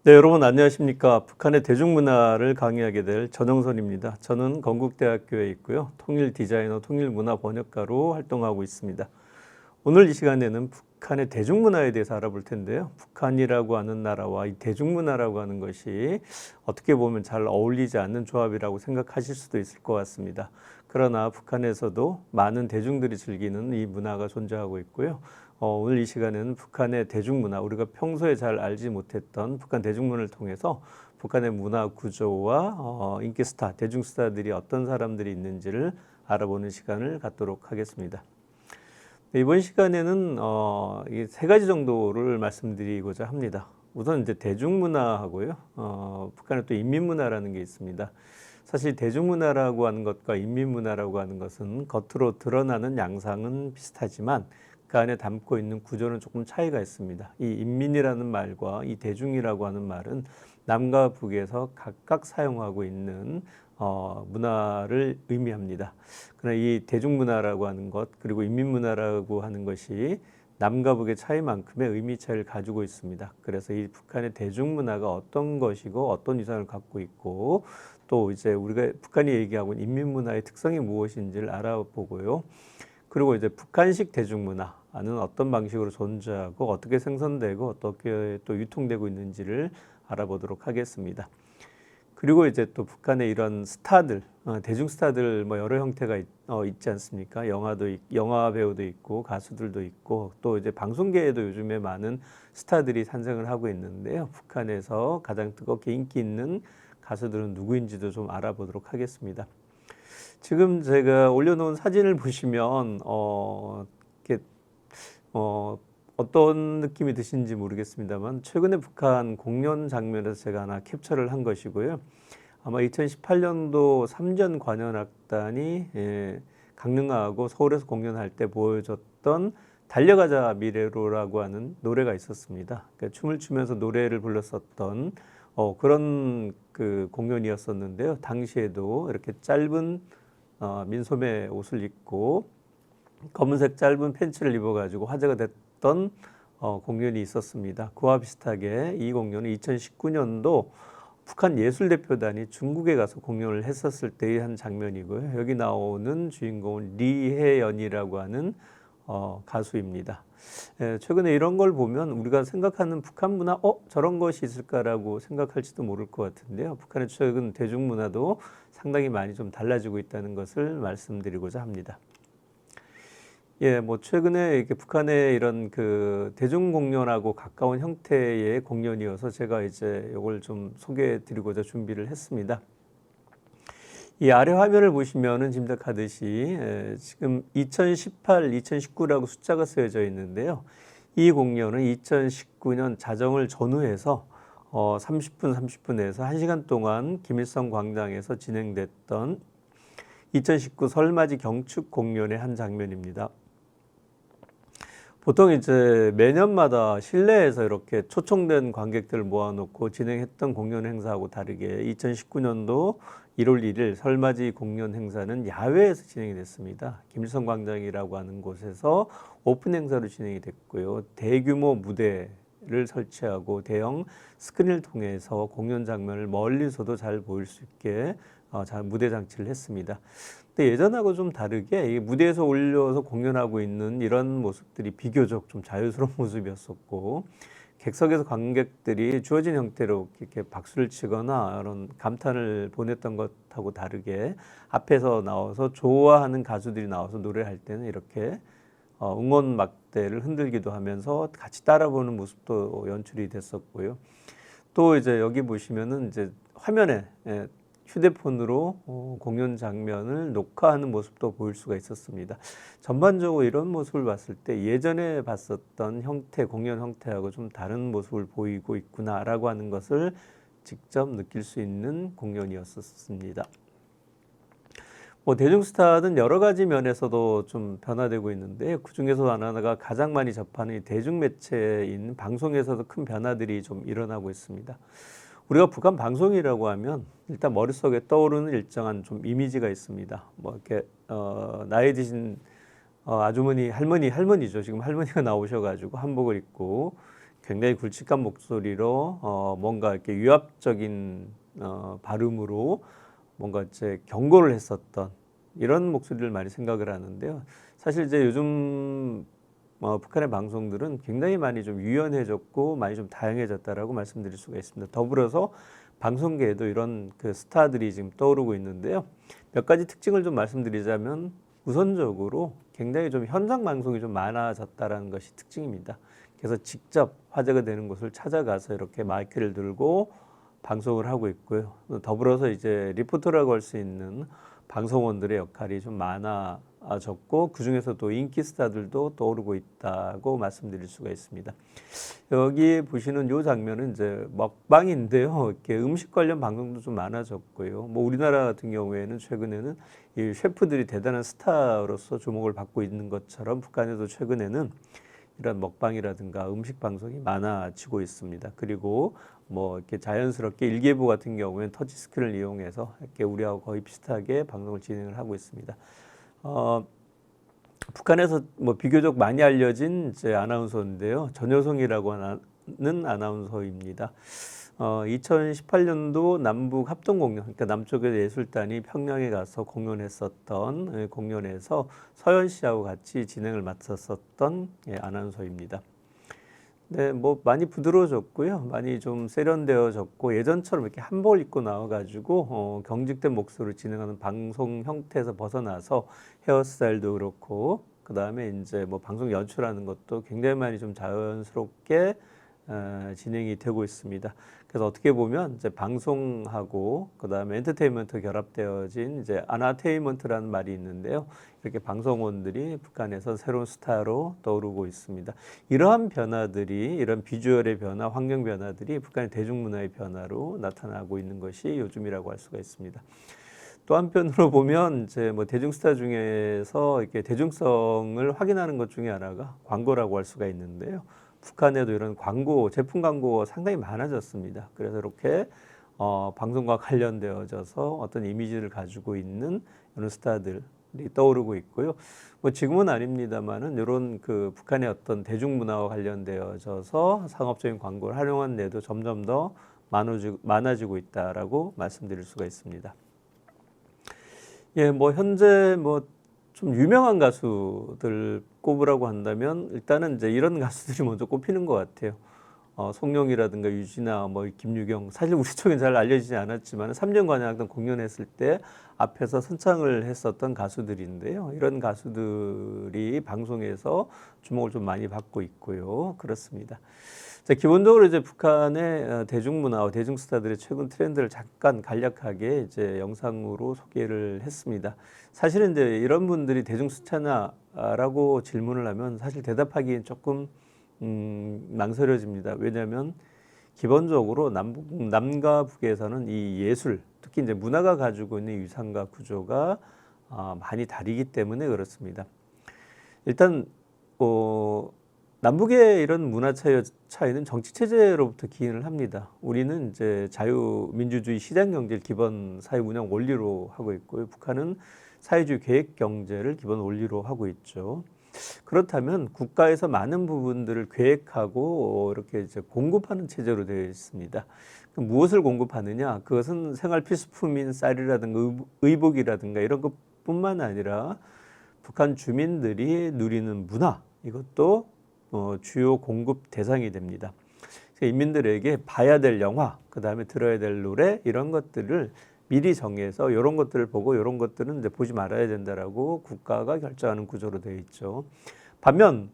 네, 여러분 안녕하십니까. 북한의 대중문화를 강의하게 될 전영선입니다. 저는 건국대학교에 있고요. 통일디자이너, 통일문화번역가로 활동하고 있습니다. 오늘 이 시간에는 북한의 대중문화에 대해서 알아볼 텐데요. 북한이라고 하는 나라와 이 대중문화라고 하는 것이 어떻게 보면 잘 어울리지 않는 조합이라고 생각하실 수도 있을 것 같습니다. 그러나 북한에서도 많은 대중들이 즐기는 이 문화가 존재하고 있고요. 오늘 이 시간에는 북한의 대중문화, 우리가 평소에 잘 알지 못했던 북한 대중문화를 통해서 북한의 문화 구조와 인기 스타, 대중 스타들이 어떤 사람들이 있는지를 알아보는 시간을 갖도록 하겠습니다. 네, 이번 시간에는 이 세 가지 정도를 말씀드리고자 합니다. 우선 이제 대중문화하고요. 북한에 또 인민문화라는 게 있습니다. 사실 대중문화라고 하는 것과 인민문화라고 하는 것은 겉으로 드러나는 양상은 비슷하지만 그 안에 담고 있는 구조는 조금 차이가 있습니다. 이 인민이라는 말과 이 대중이라고 하는 말은 남과 북에서 각각 사용하고 있는 문화를 의미합니다. 그러나 이 대중문화라고 하는 것 그리고 인민문화라고 하는 것이 남과 북의 차이만큼의 의미 차이를 가지고 있습니다. 그래서 이 북한의 대중문화가 어떤 것이고 어떤 위상을 갖고 있고 또 이제 우리가 북한이 얘기하고 있는 인민문화의 특성이 무엇인지를 알아보고요. 그리고 이제 북한식 대중문화는 어떤 방식으로 존재하고 어떻게 생성되고 어떻게 또 유통되고 있는지를 알아보도록 하겠습니다. 그리고 이제 또 북한의 이런 스타들, 대중 스타들 뭐 여러 형태가 있지 않습니까? 영화 배우도 있고 가수들도 있고 또 이제 방송계에도 요즘에 많은 스타들이 탄생을 하고 있는데요. 북한에서 가장 뜨겁게 인기 있는 가수들은 누구인지도 좀 알아보도록 하겠습니다. 지금 제가 올려놓은 사진을 보시면 이렇게 어떤 느낌이 드시는지 모르겠습니다만 최근에 북한 공연 장면에서 제가 하나 캡처를 한 것이고요. 아마 2018년도 삼전 관현악단이 강릉하고 서울에서 공연할 때 보여줬던 달려가자 미래로라고 하는 노래가 있었습니다. 그러니까 춤을 추면서 노래를 불렀었던 그런 그 공연이었었는데요. 당시에도 이렇게 짧은 민소매 옷을 입고 검은색 짧은 팬츠를 입어가지고 화제가 됐던 공연이 있었습니다. 그와 비슷하게 이 공연은 2019년도 북한 예술대표단이 중국에 가서 공연을 했었을 때의 한 장면이고요. 여기 나오는 주인공은 리혜연이라고 하는 가수입니다. 최근에 이런 걸 보면 우리가 생각하는 북한 문화, 저런 것이 있을까라고 생각할지도 모를 것 같은데요. 북한의 최근 대중문화도 상당히 많이 좀 달라지고 있다는 것을 말씀드리고자 합니다. 예, 뭐 최근에 이렇게 북한의 이런 그 대중 공연하고 가까운 형태의 공연이어서 제가 이제 이걸 좀 소개해드리고자 준비를 했습니다. 이 아래 화면을 보시면은 짐작하듯이 지금 2018, 2019라고 숫자가 쓰여져 있는데요. 이 공연은 2019년 자정을 전후해서 30분, 30분에서 1시간 동안 김일성 광장에서 진행됐던 2019 설맞이 경축 공연의 한 장면입니다. 보통 이제 매년마다 실내에서 이렇게 초청된 관객들을 모아놓고 진행했던 공연 행사하고 다르게 2019년도 1월 1일 설맞이 공연 행사는 야외에서 진행이 됐습니다. 김일성 광장이라고 하는 곳에서 오픈 행사로 진행이 됐고요. 대규모 무대를 설치하고 대형 스크린을 통해서 공연 장면을 멀리서도 잘 보일 수 있게 잘 무대 장치를 했습니다. 근데 예전하고 좀 다르게 이 무대에서 올려서 공연하고 있는 이런 모습들이 비교적 좀 자유스러운 모습이었었고 객석에서 관객들이 주어진 형태로 이렇게 박수를 치거나 이런 감탄을 보냈던 것하고 다르게 앞에서 나와서 좋아하는 가수들이 나와서 노래를 할 때는 이렇게 응원 막대를 흔들기도 하면서 같이 따라보는 모습도 연출이 됐었고요. 또 이제 여기 보시면은 이제 화면에 휴대폰으로 공연 장면을 녹화하는 모습도 보일 수가 있었습니다. 전반적으로 이런 모습을 봤을 때 예전에 봤었던 형태, 공연 형태하고 좀 다른 모습을 보이고 있구나라고 하는 것을 직접 느낄 수 있는 공연이었습니다. 뭐 대중 스타는 여러 가지 면에서도 좀 변화되고 있는데 그 중에서 하나가 가장 많이 접하는 대중 매체인 방송에서도 큰 변화들이 좀 일어나고 있습니다. 우리가 북한 방송이라고 하면 일단 머릿속에 떠오르는 일정한 좀 이미지가 있습니다. 뭐 이렇게 나이 드신 아주머니, 할머니죠. 지금 할머니가 나오셔가지고 한복을 입고 굉장히 굵직한 목소리로 뭔가 이렇게 위압적인 발음으로 뭔가 이제 경고를 했었던 이런 목소리를 많이 생각을 하는데요. 사실 이제 요즘 북한의 방송들은 굉장히 많이 좀 유연해졌고 많이 좀 다양해졌다라고 말씀드릴 수가 있습니다. 더불어서 방송계에도 이런 그 스타들이 지금 떠오르고 있는데요. 몇 가지 특징을 좀 말씀드리자면 우선적으로 굉장히 좀 현장 방송이 좀 많아졌다라는 것이 특징입니다. 그래서 직접 화제가 되는 곳을 찾아가서 이렇게 마이크를 들고 방송을 하고 있고요. 더불어서 이제 리포터라고 할 수 있는 방송원들의 역할이 좀 많아졌고 그 중에서 또 인기 스타들도 떠오르고 있다고 말씀드릴 수가 있습니다. 여기 보시는 이 장면은 이제 먹방인데요. 이렇게 음식 관련 방송도 좀 많아졌고요. 뭐 우리나라 같은 경우에는 최근에는 이 셰프들이 대단한 스타로서 주목을 받고 있는 것처럼 북한에도 최근에는 이런 먹방이라든가 음식 방송이 많아지고 있습니다. 그리고 뭐 이렇게 자연스럽게 일개부 같은 경우에는 터치스크린을 이용해서 이렇게 우리하고 거의 비슷하게 방송을 진행을 하고 있습니다. 북한에서 뭐 비교적 많이 알려진 이제 아나운서인데요. 전효성이라고 하는 아나운서입니다. 2018년도 남북 합동 공연, 그러니까 남쪽의 예술단이 평양에 가서 공연했었던 공연에서 서현 씨하고 같이 진행을 맡았었던 아나운서입니다. 네, 뭐 많이 부드러워졌고요. 많이 좀 세련되어졌고 예전처럼 이렇게 한복을 입고 나와가지고 경직된 목소리를 진행하는 방송 형태에서 벗어나서 헤어스타일도 그렇고 그 다음에 이제 뭐 방송 연출하는 것도 굉장히 많이 좀 자연스럽게 진행이 되고 있습니다. 그래서 어떻게 보면 이제 방송하고 그 다음에 엔터테인먼트 결합되어진 이제 아나테인먼트라는 말이 있는데요. 이렇게 방송원들이 북한에서 새로운 스타로 떠오르고 있습니다. 이러한 변화들이 이런 비주얼의 변화, 환경 변화들이 북한의 대중문화의 변화로 나타나고 있는 것이 요즘이라고 할 수가 있습니다. 또 한편으로 보면 이제 뭐 대중스타 중에서 이렇게 대중성을 확인하는 것 중에 하나가 광고라고 할 수가 있는데요. 북한에도 이런 광고, 제품 광고가 상당히 많아졌습니다. 그래서 이렇게 방송과 관련되어져서 어떤 이미지를 가지고 있는 이런 스타들이 떠오르고 있고요. 뭐 지금은 아닙니다만은 이런 그 북한의 어떤 대중문화와 관련되어져서 상업적인 광고를 활용한 데도 점점 더 많아지고 있다라고 말씀드릴 수가 있습니다. 예, 뭐 현재 뭐 좀 유명한 가수들 꼽으라고 한다면 일단은 이제 이런 가수들이 먼저 꼽히는 것 같아요. 송영이라든가 유진아, 뭐 김유경, 사실 우리 쪽엔 잘 알려지지 않았지만 3년 관악단 공연했을 때 앞에서 선창을 했었던 가수들인데요. 이런 가수들이 방송에서 주목을 좀 많이 받고 있고요. 그렇습니다. 자, 기본적으로 이제 북한의 대중문화와 대중스타들의 최근 트렌드를 잠깐 간략하게 이제 영상으로 소개를 했습니다. 사실은 이제 이런 분들이 대중스타냐라고 질문을 하면 사실 대답하기엔 조금 망설여집니다. 왜냐하면 기본적으로 남과 북에서는 이 예술, 특히 이제 문화가 가지고 있는 위상과 구조가 많이 다르기 때문에 그렇습니다. 일단 남북의 이런 문화 차이는 정치 체제로부터 기인을 합니다. 우리는 이제 자유민주주의 시장 경제를 기본 사회 운영 원리로 하고 있고요. 북한은 사회주의 계획 경제를 기본 원리로 하고 있죠. 그렇다면 국가에서 많은 부분들을 계획하고 이렇게 이제 공급하는 체제로 되어 있습니다. 무엇을 공급하느냐? 그것은 생활 필수품인 쌀이라든가 의복이라든가 이런 것뿐만 아니라 북한 주민들이 누리는 문화, 이것도 주요 공급 대상이 됩니다. 인민들에게 봐야 될 영화, 그 다음에 들어야 될 노래 이런 것들을 미리 정해서 이런 것들을 보고 이런 것들은 이제 보지 말아야 된다라고 국가가 결정하는 구조로 되어 있죠. 반면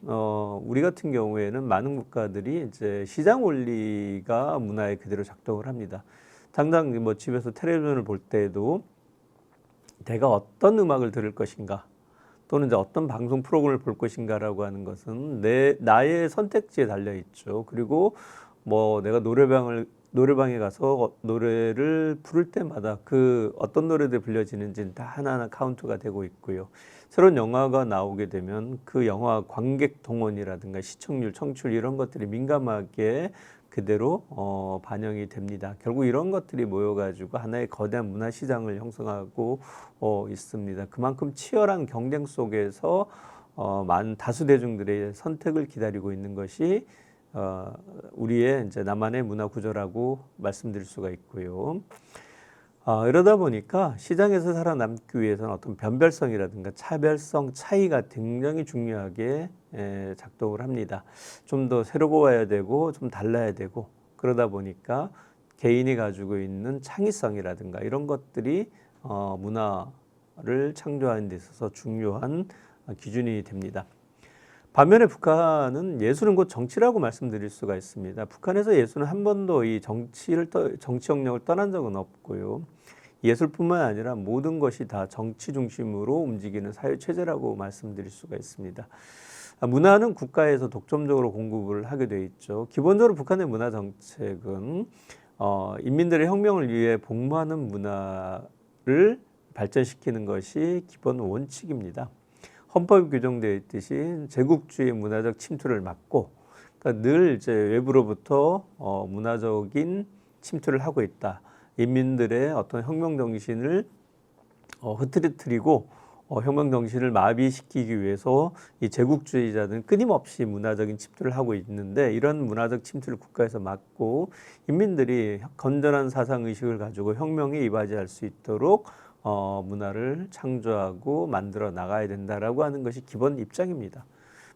우리 같은 경우에는 많은 국가들이 이제 시장 원리가 문화에 그대로 작동을 합니다. 당장 뭐 집에서 텔레비전을 볼 때에도 내가 어떤 음악을 들을 것인가 또는 이제 어떤 방송 프로그램을 볼 것인가라고 하는 것은 나의 선택지에 달려 있죠. 그리고 뭐 내가 노래방에 가서 노래를 부를 때마다 그 어떤 노래들이 불려지는지는 다 하나하나 카운트가 되고 있고요. 새로운 영화가 나오게 되면 그 영화 관객 동원이라든가 시청률, 청취율 이런 것들이 민감하게 그대로 반영이 됩니다. 결국 이런 것들이 모여가지고 하나의 거대한 문화 시장을 형성하고 있습니다. 그만큼 치열한 경쟁 속에서 많은 다수 대중들의 선택을 기다리고 있는 것이 우리의 이제 나만의 문화 구조라고 말씀드릴 수가 있고요. 이러다 보니까 시장에서 살아남기 위해서는 어떤 변별성이라든가 차별성 차이가 굉장히 중요하게 작동을 합니다. 좀 더 새로워야 되고 좀 달라야 되고 그러다 보니까 개인이 가지고 있는 창의성이라든가 이런 것들이 문화를 창조하는 데 있어서 중요한 기준이 됩니다. 반면에 북한은 예술은 곧 정치라고 말씀드릴 수가 있습니다. 북한에서 예술은 한 번도 이 정치 영역을 떠난 적은 없고요. 예술뿐만 아니라 모든 것이 다 정치 중심으로 움직이는 사회 체제라고 말씀드릴 수가 있습니다. 문화는 국가에서 독점적으로 공급을 하게 돼 있죠. 기본적으로 북한의 문화 정책은 인민들의 혁명을 위해 복무하는 문화를 발전시키는 것이 기본 원칙입니다. 헌법에 규정되어 있듯이 제국주의 문화적 침투를 막고, 그러니까 늘 이제 외부로부터 문화적인 침투를 하고 있다. 인민들의 어떤 혁명 정신을 흐트러뜨리고 혁명 정신을 마비시키기 위해서 이 제국주의자들은 끊임없이 문화적인 침투를 하고 있는데, 이런 문화적 침투를 국가에서 막고 인민들이 건전한 사상 의식을 가지고 혁명에 이바지할 수 있도록 문화를 창조하고 만들어 나가야 된다라고 하는 것이 기본 입장입니다.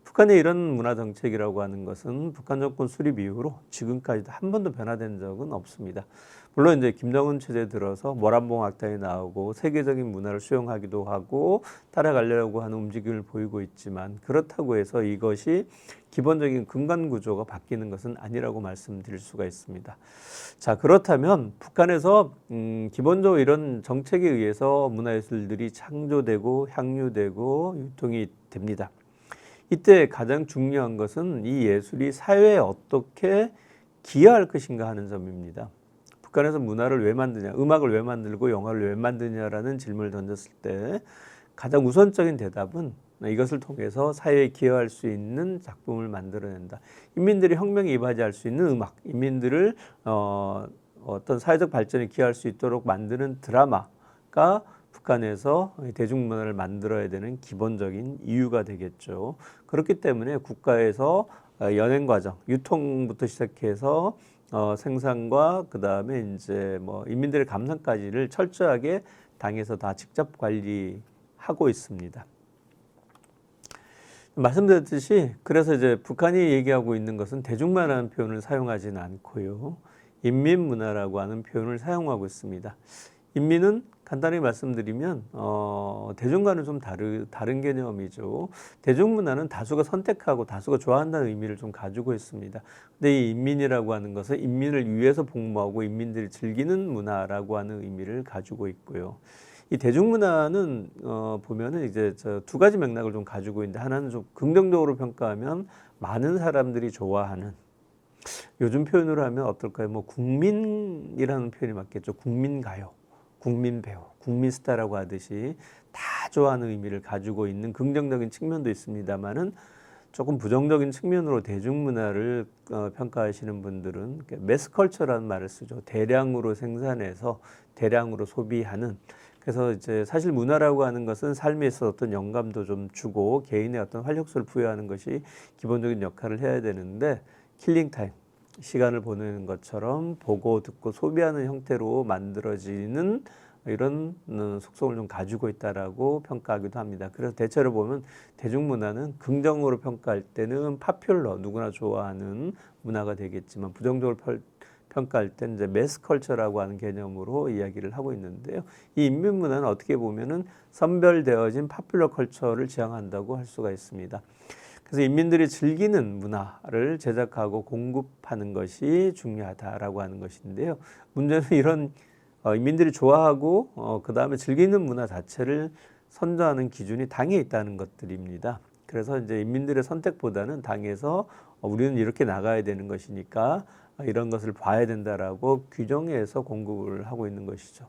북한의 이런 문화 정책이라고 하는 것은 북한 정권 수립 이후로 지금까지도 한 번도 변화된 적은 없습니다. 물론 이제 김정은 체제 들어서 모란봉 악단이 나오고 세계적인 문화를 수용하기도 하고 따라가려고 하는 움직임을 보이고 있지만, 그렇다고 해서 이것이 기본적인 근간 구조가 바뀌는 것은 아니라고 말씀드릴 수가 있습니다. 자, 그렇다면 북한에서 기본적으로 이런 정책에 의해서 문화예술들이 창조되고 향유되고 유통이 됩니다. 이때 가장 중요한 것은 이 예술이 사회에 어떻게 기여할 것인가 하는 점입니다. 북한에서 문화를 왜 만드냐, 음악을 왜 만들고 영화를 왜 만드냐라는 질문을 던졌을 때 가장 우선적인 대답은 이것을 통해서 사회에 기여할 수 있는 작품을 만들어낸다. 인민들이 혁명에 이바지할 수 있는 음악, 인민들을 어떤 사회적 발전에 기여할 수 있도록 만드는 드라마가 북한에서 대중문화를 만들어야 되는 기본적인 이유가 되겠죠. 그렇기 때문에 국가에서 연행 과정, 유통부터 시작해서 생산과 그 다음에 이제 뭐 인민들의 감상까지를 철저하게 당에서 다 직접 관리하고 있습니다. 말씀드렸듯이 그래서 이제 북한이 얘기하고 있는 것은 대중문화라는 표현을 사용하지는 않고요, 인민문화라고 하는 표현을 사용하고 있습니다. 인민은 간단히 말씀드리면 대중과는 좀 다른 개념이죠. 대중문화는 다수가 선택하고 다수가 좋아한다는 의미를 좀 가지고 있습니다. 근데 이 인민이라고 하는 것은 인민을 위해서 복무하고 인민들이 즐기는 문화라고 하는 의미를 가지고 있고요. 이 대중문화는 보면은 이제 두 가지 맥락을 좀 가지고 있는데, 하나는 좀 긍정적으로 평가하면 많은 사람들이 좋아하는, 요즘 표현으로 하면 어떨까요? 뭐 국민이라는 표현이 맞겠죠. 국민가요, 국민배우, 국민스타라고 하듯이 다 좋아하는 의미를 가지고 있는 긍정적인 측면도 있습니다만은, 조금 부정적인 측면으로 대중문화를 평가하시는 분들은 매스컬처라는 말을 쓰죠. 대량으로 생산해서 대량으로 소비하는. 그래서 이제 사실 문화라고 하는 것은 삶에 있어서 어떤 영감도 좀 주고 개인의 어떤 활력소를 부여하는 것이 기본적인 역할을 해야 되는데, 킬링타임, 시간을 보내는 것처럼 보고 듣고 소비하는 형태로 만들어지는 이런 속성을 좀 가지고 있다라고 평가하기도 합니다. 그래서 대체로 보면 대중문화는 긍정으로 평가할 때는 파퓰러, 누구나 좋아하는 문화가 되겠지만, 부정적으로 평가할 때는 이제 매스컬처라고 하는 개념으로 이야기를 하고 있는데요. 이 인민문화는 어떻게 보면은 선별되어진 파퓰러 컬처를 지향한다고 할 수가 있습니다. 그래서 인민들이 즐기는 문화를 제작하고 공급하는 것이 중요하다라고 하는 것인데요. 문제는 이런 인민들이 좋아하고 그 다음에 즐기는 문화 자체를 선도하는 기준이 당에 있다는 것들입니다. 그래서 이제 인민들의 선택보다는 당에서 우리는 이렇게 나가야 되는 것이니까 이런 것을 봐야 된다라고 규정해서 공급을 하고 있는 것이죠.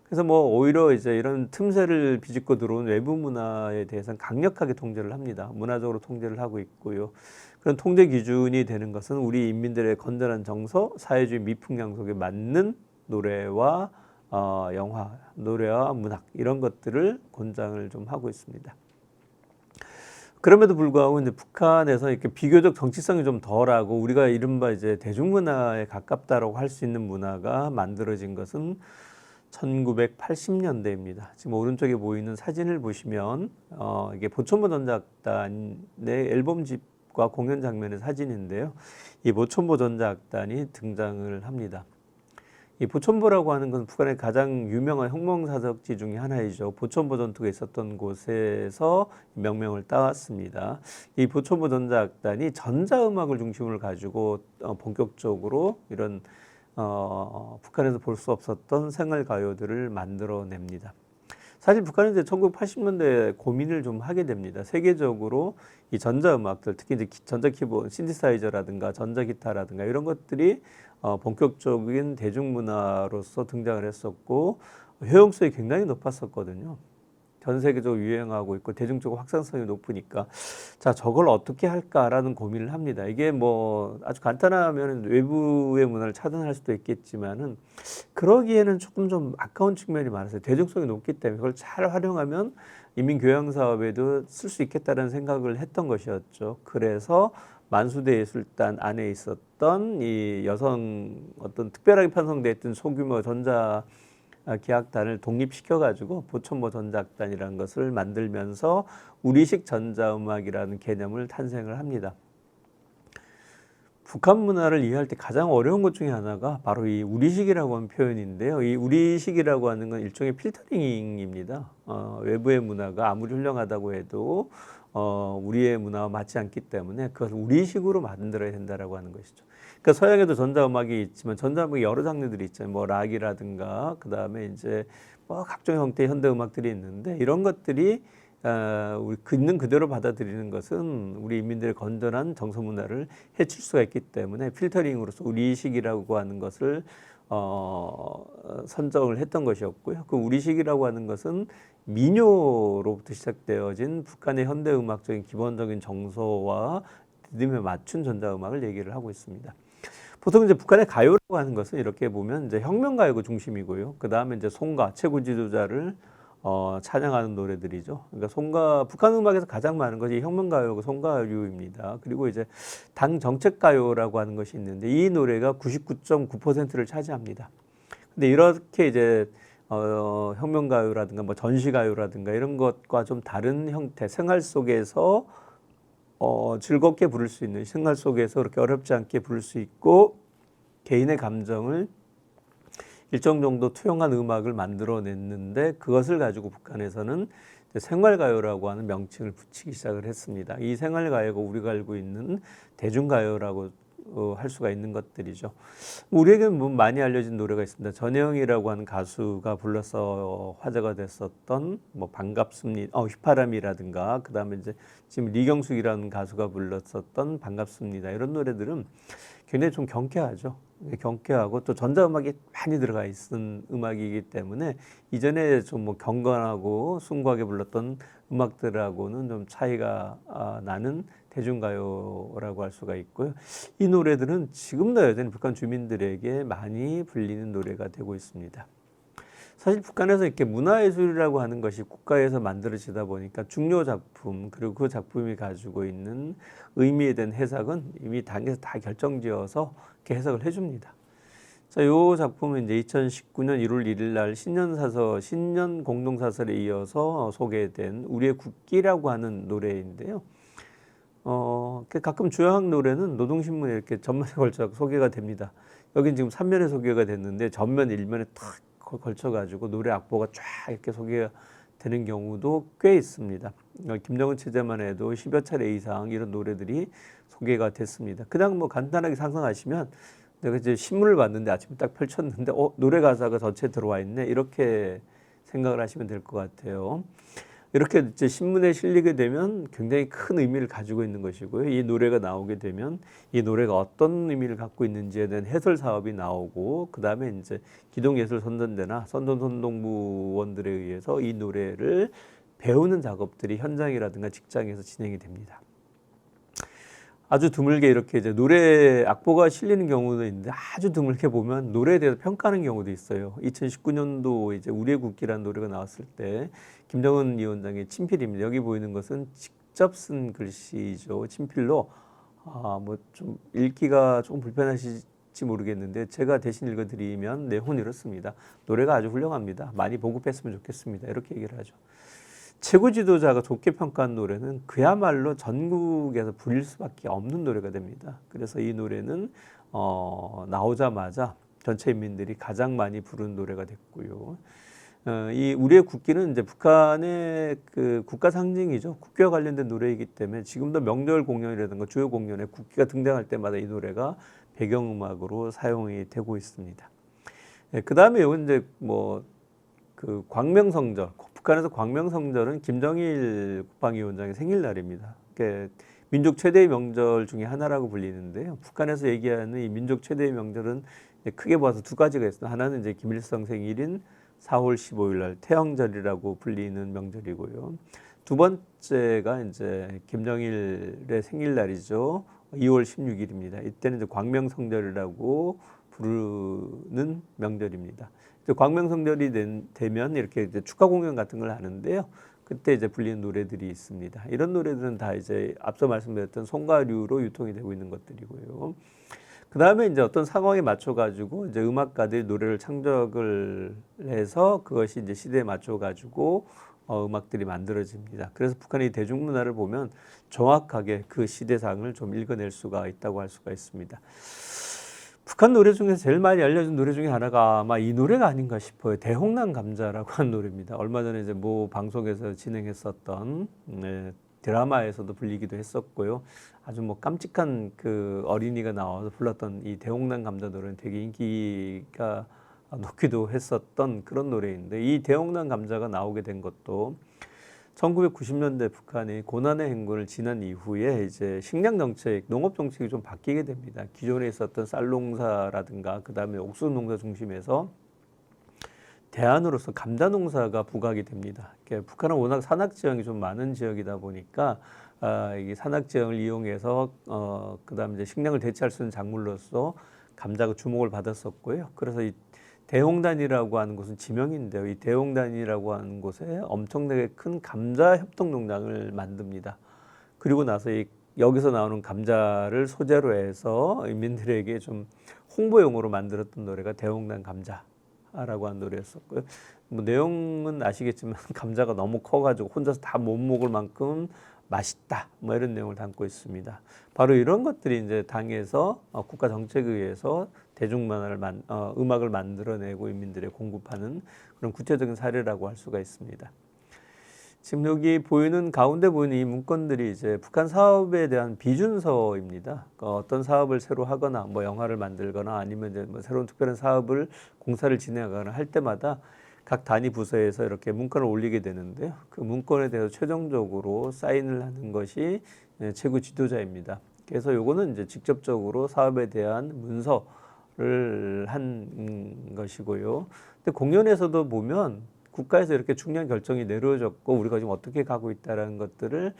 그래서 뭐 오히려 이제 이런 틈새를 비집고 들어온 외부 문화에 대해서는 강력하게 통제를 합니다. 문화적으로 통제를 하고 있고요. 그런 통제 기준이 되는 것은 우리 인민들의 건전한 정서, 사회주의 미풍양 속에 맞는 노래와 영화, 노래와 문학, 이런 것들을 권장을 좀 하고 있습니다. 그럼에도 불구하고 이제 북한에서 이렇게 비교적 정치성이 좀 덜하고 우리가 이른바 이제 대중문화에 가깝다라고 할 수 있는 문화가 만들어진 것은 1980년대입니다. 지금 오른쪽에 보이는 사진을 보시면 이게 보천보 전작단의 앨범집과 공연 장면의 사진인데요. 이 보천보 전작단이 등장을 합니다. 이 보천보라고 하는 건 북한의 가장 유명한 혁명사적지 중에 하나이죠. 보천보 전투가 있었던 곳에서 명명을 따왔습니다. 이 보천보 전작단이 전자음악을 중심을 가지고 본격적으로 이런 북한에서 볼 수 없었던 생활가요들을 만들어냅니다. 사실 북한은 이제 1980년대에 고민을 좀 하게 됩니다. 세계적으로 이 전자음악들, 특히 이제 전자키보드, 신디사이저라든가 전자기타라든가 이런 것들이 본격적인 대중문화로서 등장을 했었고 효용성이 굉장히 높았었거든요. 전 세계적으로 유행하고 있고 대중적으로 확산성이 높으니까 자 저걸 어떻게 할까라는 고민을 합니다. 이게 뭐 아주 간단하면 외부의 문화를 차단할 수도 있겠지만은 그러기에는 조금 좀 아까운 측면이 많았어요. 대중성이 높기 때문에 그걸 잘 활용하면 인민교양 사업에도 쓸 수 있겠다는 생각을 했던 것이었죠. 그래서 만수대예술단 안에 있었던 이 여성 어떤 특별하게 편성됐던 소규모 전자 기악단을 독립시켜 가지고 보천보 전작단이라는 것을 만들면서 우리식 전자음악이라는 개념을 탄생을 합니다. 북한 문화를 이해할 때 가장 어려운 것 중에 하나가 바로 이 우리식이라고 하는 표현인데요. 이 우리식이라고 하는 건 일종의 필터링입니다. 외부의 문화가 아무리 훌륭하다고 해도 우리의 문화와 맞지 않기 때문에 그것을 우리식으로 만들어야 된다라고 하는 것이죠. 그러니까 서양에도 전자음악이 있지만 전자음악이 여러 장르들이 있잖아요. 뭐 락이라든가 그다음에 이제 뭐 각종 형태의 현대음악들이 있는데 이런 것들이 우리 있는 그대로 받아들이는 것은 우리 인민들의 건전한 정서 문화를 해칠 수가 있기 때문에 필터링으로서 우리식이라고 하는 것을 선정을 했던 것이었고요. 그 우리식이라고 하는 것은 민요로부터 시작되어진 북한의 현대음악적인 기본적인 정서와 리듬에 맞춘 전자음악을 얘기를 하고 있습니다. 보통 이제 북한의 가요라고 하는 것은 이렇게 보면 이제 혁명가요가 중심이고요. 그 다음에 이제 송가, 최고 지도자를 찬양하는 노래들이죠. 그러니까 북한 음악에서 가장 많은 것이 혁명가요고 송가류입니다. 그리고 이제 당 정책가요라고 하는 것이 있는데 이 노래가 99.9%를 차지합니다. 근데 이렇게 이제 혁명가요라든가 뭐 전시가요라든가 이런 것과 좀 다른 형태, 생활 속에서 즐겁게 부를 수 있는, 생활 속에서 그렇게 어렵지 않게 부를 수 있고 개인의 감정을 일정 정도 투영한 음악을 만들어냈는데 그것을 가지고 북한에서는 생활가요라고 하는 명칭을 붙이기 시작을 했습니다. 이 생활가요가 우리가 알고 있는 대중가요라고 할 수가 있는 것들이죠. 우리에게는 뭐 많이 알려진 노래가 있습니다. 전혜영이라고 하는 가수가 불러서 화제가 됐었던 뭐 반갑습니다, 휘파람이라든가 그다음에 이제 지금 리경숙이라는 가수가 불렀었던 반갑습니다. 이런 노래들은 굉장히 좀 경쾌하죠. 경쾌하고 또 전자음악이 많이 들어가 있는 음악이기 때문에 이전에 좀 뭐 경건하고 숭고하게 불렀던 음악들하고는 좀 차이가 나는 대중가요라고 할 수가 있고요. 이 노래들은 지금도 여전히 북한 주민들에게 많이 불리는 노래가 되고 있습니다. 사실 북한에서 이렇게 문화예술이라고 하는 것이 국가에서 만들어지다 보니까 중요 작품 그리고 그 작품이 가지고 있는 의미에 대한 해석은 이미 당에서 다 결정지어서 이렇게 해석을 해줍니다. 자, 이 작품은 이제 2019년 1월 1일 날 신년 공동사설에 이어서 소개된 우리의 국기라고 하는 노래인데요. 가끔 주요한 노래는 노동신문에 이렇게 전면에 걸쳐 소개가 됩니다. 여긴 지금 3면에 소개가 됐는데 전면 1면에 탁 걸쳐가지고 노래 악보가 쫙 이렇게 소개가 되는 경우도 꽤 있습니다. 김정은 체제만 해도 10여 차례 이상 이런 노래들이 소개가 됐습니다. 그냥 뭐 간단하게 상상하시면 내가 이제 신문을 봤는데 아침에 딱 펼쳤는데 노래 가사가 전체 들어와 있네 이렇게 생각을 하시면 될 것 같아요. 이렇게 이제 신문에 실리게 되면 굉장히 큰 의미를 가지고 있는 것이고요. 이 노래가 나오게 되면 이 노래가 어떤 의미를 갖고 있는지에 대한 해설 사업이 나오고 그 다음에 이제 기동예술선전대나 선동부원들에 의해서 이 노래를 배우는 작업들이 현장이라든가 직장에서 진행이 됩니다. 아주 드물게 이렇게 이제 노래 악보가 실리는 경우도 있는데 아주 드물게 보면 노래에 대해서 평가하는 경우도 있어요. 2019년도 이제 우리의 국기라는 노래가 나왔을 때 김정은 위원장의 친필입니다. 여기 보이는 것은 직접 쓴 글씨죠. 친필로. 뭐 좀 읽기가 조금 불편하실지 모르겠는데 제가 대신 읽어드리면 내용은 이렇습니다. 노래가 아주 훌륭합니다. 많이 보급했으면 좋겠습니다. 이렇게 얘기를 하죠. 최고 지도자가 좋게 평가한 노래는 그야말로 전국에서 부릴 수밖에 없는 노래가 됩니다. 그래서 이 노래는 나오자마자 전체 인민들이 가장 많이 부른 노래가 됐고요. 이 우리의 국기는 이제 북한의 그 국가 상징이죠. 국기와 관련된 노래이기 때문에 지금도 명절 공연이라든가 주요 공연에 국기가 등장할 때마다 이 노래가 배경음악으로 사용이 되고 있습니다. 그 다음에 이건 이제 뭐 그 광명성절, 북한에서 광명성절은 김정일 국방위원장의 생일날입니다. 그러니까 민족 최대의 명절 중에 하나라고 불리는데요. 북한에서 얘기하는 이 민족 최대의 명절은 크게 봐서 두 가지가 있습니다. 하나는 이제 김일성 생일인 4월 15일 날 태영절이라고 불리는 명절이고요. 두 번째가 이제 김정일의 생일날이죠. 2월 16일입니다. 이때는 이제 광명성절이라고 부르는 명절입니다. 광명성절이 되면 이렇게 이제 축하 공연 같은 걸 하는데요. 그때 이제 불리는 노래들이 있습니다. 이런 노래들은 다 이제 앞서 말씀드렸던 송가류로 유통이 되고 있는 것들이고요. 그 다음에 이제 어떤 상황에 맞춰가지고 이제 음악가들이 노래를 창작을 해서 그것이 이제 시대에 맞춰가지고 음악들이 만들어집니다. 그래서 북한의 대중문화를 보면 정확하게 그 시대상을 좀 읽어낼 수가 있다고 할 수가 있습니다. 북한 노래 중에서 제일 많이 알려진 노래 중에 하나가 아마 이 노래가 아닌가 싶어요. 대홍란 감자라고 하는 노래입니다. 얼마 전에 이제 모 방송에서 진행했었던 드라마에서도 불리기도 했었고요. 아주 뭐 깜찍한 그 어린이가 나와서 불렀던 이 대홍란 감자 노래는 되게 인기가 높기도 했었던 그런 노래인데 이 대홍란 감자가 나오게 된 것도 1990년대 북한이 고난의 행군을 지난 이후에 이제 식량 정책, 농업 정책이 좀 바뀌게 됩니다. 기존에 있었던 쌀 농사라든가 그 다음에 옥수수 농사 중심에서 대안으로서 감자 농사가 부각이 됩니다. 그러니까 북한은 워낙 산악 지형이 좀 많은 지역이다 보니까 이게 산악 지형을 이용해서 그다음에 이제 식량을 대체할 수 있는 작물로서 감자가 주목을 받았었고요. 그래서 이 대홍단이라고 하는 곳은 지명인데요. 이 대홍단이라고 하는 곳에 엄청나게 큰 감자 협동 농장을 만듭니다. 그리고 나서 여기서 나오는 감자를 소재로 해서 인민들에게 좀 홍보용으로 만들었던 노래가 대홍단 감자라고 하는 노래였었고요. 뭐 내용은 아시겠지만 감자가 너무 커가지고 혼자서 다 못 먹을 만큼 맛있다. 뭐 이런 내용을 담고 있습니다. 바로 이런 것들이 이제 당에서 국가 정책에 의해서 대중문화를 음악을 만들어내고 인민들에 공급하는 그런 구체적인 사례라고 할 수가 있습니다. 지금 여기 가운데 보이는 이 문건들이 이제 북한 사업에 대한 비준서입니다. 어떤 사업을 새로 하거나 뭐 영화를 만들거나 아니면 이제 뭐 새로운 특별한 사업을 공사를 진행하거나 할 때마다 각 단위 부서에서 이렇게 문건을 올리게 되는데요. 그 문건에 대해서 최종적으로 사인을 하는 것이 최고 지도자입니다. 그래서 요거는 이제 직접적으로 사업에 대한 문서를 한 것이고요. 근데 공연에서도 보면 국가에서 이렇게 중요한 결정이 내려졌고 우리가 지금 어떻게 가고 있다라는 것들을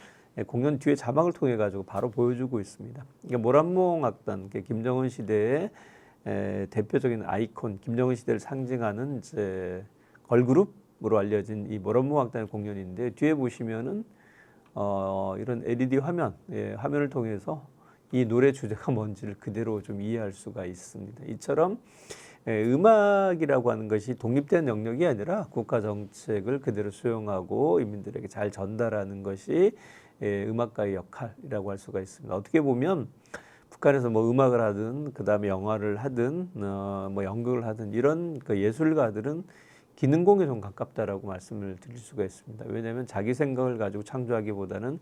공연 뒤에 자막을 통해 가지고 바로 보여주고 있습니다. 그러니까 모란몽 악단, 김정은 시대의 대표적인 아이콘, 김정은 시대를 상징하는 이제 걸그룹으로 알려진 이 모란몽 악단의 공연인데 뒤에 보시면은 이런 LED 화면, 화면을 통해서 이 노래 주제가 뭔지를 그대로 좀 이해할 수가 있습니다. 이처럼 음악이라고 하는 것이 독립된 영역이 아니라 국가 정책을 그대로 수용하고 인민들에게 잘 전달하는 것이 음악가의 역할이라고 할 수가 있습니다. 어떻게 보면 북한에서 뭐 음악을 하든 그 다음에 영화를 하든 뭐 연극을 하든 이런 그 예술가들은 기능공에 좀 가깝다라고 말씀을 드릴 수가 있습니다. 왜냐하면 자기 생각을 가지고 창조하기보다는